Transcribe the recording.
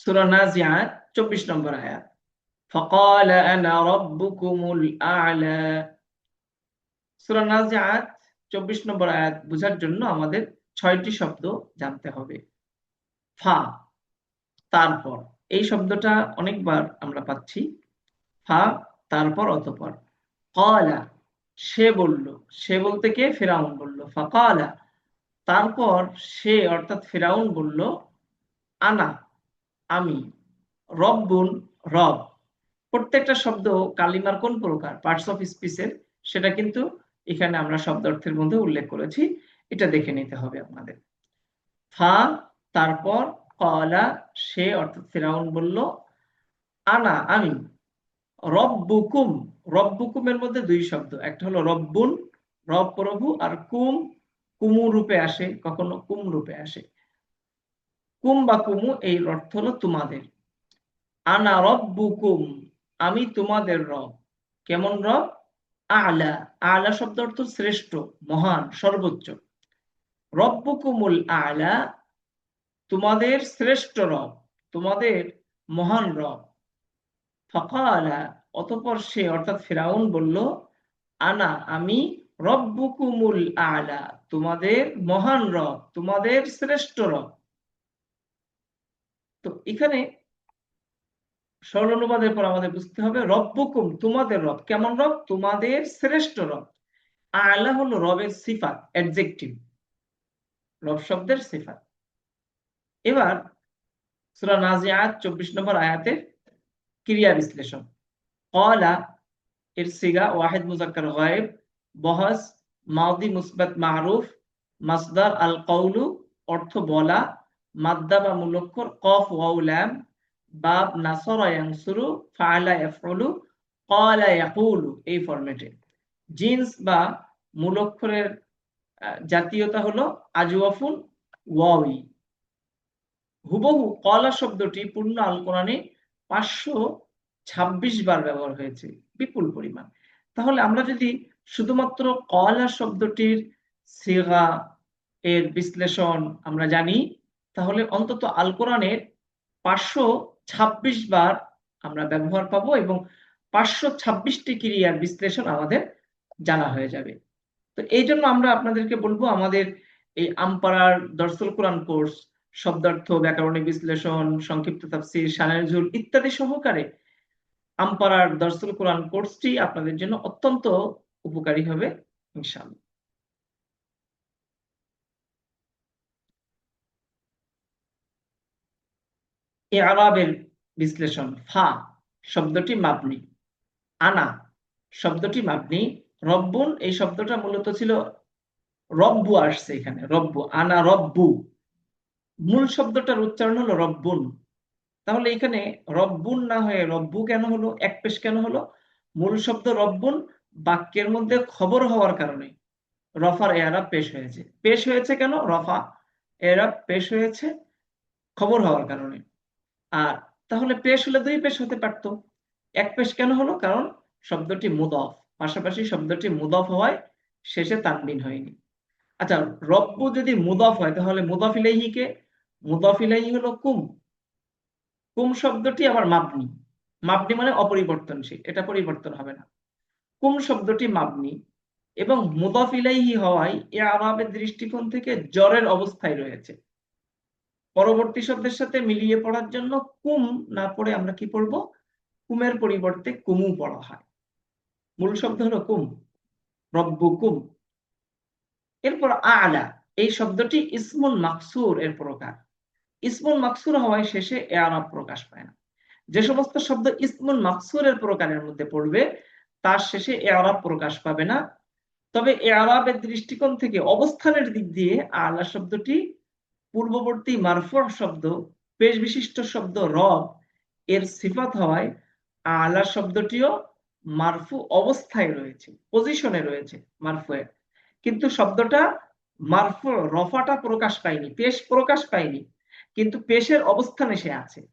সূরা নাজিআত 24 নম্বর আয়াত। ফাকালা আনা রাব্বুকুমুল আ'লা। সূরা নাজিআত 24 নম্বর আয়াত বোঝার জন্য আমাদের 6টি শব্দ জানতে হবে। ফা, তারপর, এই শব্দটা অনেকবার আমরা পাচ্ছি। ফা, তারপর, অতঃপর। ক্বালা, সে বলল। সে বলতে কে? ফিরআউন বলল। ফাকালা, তারপর সে অর্থাৎ ফিরআউন বলল, আনা, আমি, রব্বুন, রব। প্রত্যেকটা শব্দ কালিমার কোন প্রকার, পার্টস অফ স্পিচের, সেটা কিন্তু এখানে আমরা শব্দ অর্থের মধ্যে উল্লেখ করেছি। এটা দেখে নিতে হবে আপনাদের। ফা, তারপর, ক্বালা, সে অর্থাৎ ফিরআউন বলল, আনা, আমি, রব্বুকুম। রব্বুকুমের মধ্যে দুই শব্দ, একটা হলো রব্বুন, রব প্রভু, আর কুম, কুমু রূপে আসে, কখনো কুম রূপে আসে। কুম বা কুমু এই অর্থ হলো তোমাদের। আনা রব্বুকুম, আমি তোমাদের রব। কেমন রব? আলা। আলা শব্দ অর্থ শ্রেষ্ঠ, মহান, সর্বোচ্চ। রব্বুকুমুল আলা, তোমাদের শ্রেষ্ঠ রব, তোমাদের মহান রব। ফাকালা, অতঃপর সে অর্থাৎ ফিরআউন বলল, আনা, আমি, রব্বুকুমুল আলা, তোমাদের মহান রব, তোমাদের শ্রেষ্ঠ রব। তো এখানে সরল অনুবাদের পর আমাদের বুঝতে হবে রব্বুকুম, তোমাদের রব। কেমন রব? তোমাদের শ্রেষ্ঠ রব। আলা হলো রবের সিফাত, অ্যাডজেক্টিভ, রব শব্দের সিফাত। এবার সূরা নাজিআত 24 নম্বর আয়াতের ক্রিয়া বিশ্লেষণ। ক্বালা এর সিগা ওয়াহিদ মুযাক্কার গায়েব, বহস, মাদি মুসবাত মারুফ, মাসদার আল কওলু, অর্থ বলা, মাদ্দা বা মূল অক্ষর কফ ওয়াও লাম, বাব নাসরা ইয়ানসুরু, ফাআলা ইয়াফউলু, ক্বালা ইয়াকুলু, এই ফরম্যাটে। জিন্স বা মূল অক্ষরের জাতীয়তা হলো আজওয়াফুন ওয়াওই। হুবহু ক্বালা শব্দটি পূর্ণ আল কোরআনে 526 বার ব্যবহার হয়েছে, বিপুল পরিমাণ। তাহলে আমরা যদি শুধুমাত্র ক্বালা শব্দটির সিগা, এর বিশ্লেষণ আমরা জানি, তাহলে অন্তত আল কোরআনের 526 বার আমরা ব্যবহার পাবো এবং 526টি ক্রিয়ার বিশ্লেষণ আমাদের জানা হয়ে যাবে। তো এই জন্য আমরা আপনাদেরকে বলবো, আমাদের এই আমপাড়ার দর্সুল কোরআন কোর্স, শব্দার্থ, ব্যাকরণিক বিশ্লেষণ, সংক্ষিপ্ত তাফসীর, শানে নজুল ইত্যাদি সহকারে আমপাড়ার দর্সুল কোরআন কোর্সটি আপনাদের জন্য অত্যন্ত উপকারী হবে ইনশাআল্লাহ। ইআরাবের বিশ্লেষণ। ফা শব্দটি মাবনি, আনা শব্দটি মাবনি, রব্বুন এই শব্দটা মূলত ছিল, রব্বু আসছে এখানে, রব্বু, আনা রব্বু, মূল শব্দটার উচ্চারণ হলো রব্বুন। তাহলে এখানে রব্বুন না হয়ে রব্বু কেন হলো, এক পেশ কেন হলো? মূল শব্দ রব্বুন, বাক্যের মধ্যে খবর হওয়ার কারণে রফার এরাব পেশ হয়েছে। পেশ হয়েছে কেন? রফা এরাব পেশ হয়েছে খবর হওয়ার কারণে। আর তাহলে পেশ হলে দুই পেশ হতে পারতো, এক পেশ কেন হলো? কারণ শব্দটি মুদফ, পাশাপাশি শব্দটি মুদফ হওয়ায় শেষে তানবিন হয়নি। আচ্ছা, রব্বু যদি মুদফ হয় তাহলে মুদফ ইলাইহি কে? মুদফ ইলাইহি হলো কুম। কুম শব্দটি আবার মাবনি, মাবনি মানে অপরিবর্তনশীল, এটা পরিবর্তন হবে না। কুম শব্দটি মাবনি এবং মুদফ ইলাইহি হওয়ায় ইআরাবের দৃষ্টিকোণ থেকে জরের অবস্থায় রয়েছে। পরবর্তী শব্দের সাথে মিলিয়ে পড়ার জন্য কুম না পড়ে আমরা কি পড়বো? কুমের পরিবর্তে কুমু পড়া হয়। মূল শব্দ হলো কুম, রব্বুকুম। এরপর আলা, এই শব্দটি ইসমুল মাকসুর এর প্রকার। ইসমুল মাকসুর হওয়ায় শেষে এআরাব প্রকাশ পায় না। যে সমস্ত শব্দ ইসমুল মাকসুরের প্রকারের মধ্যে পড়বে তার শেষে এআরাব প্রকাশ পাবে না। তবে এআরাবের দৃষ্টিকোণ থেকে অবস্থানের দিক দিয়ে আলা শব্দটি পূর্ববর্তী মারফু শব্দ, পেশ বিশিষ্ট শব্দ রব এর সিফাত হওয়ায় আলা শব্দটিও মারফু অবস্থায় রয়েছে, পজিশনে রয়েছে মারফু এর। কিন্তু শব্দটা মারফু, রফাটা প্রকাশ পায়নি, পেশ প্রকাশ পায়নি, কিন্তু পেশের অবস্থানে সে আছে।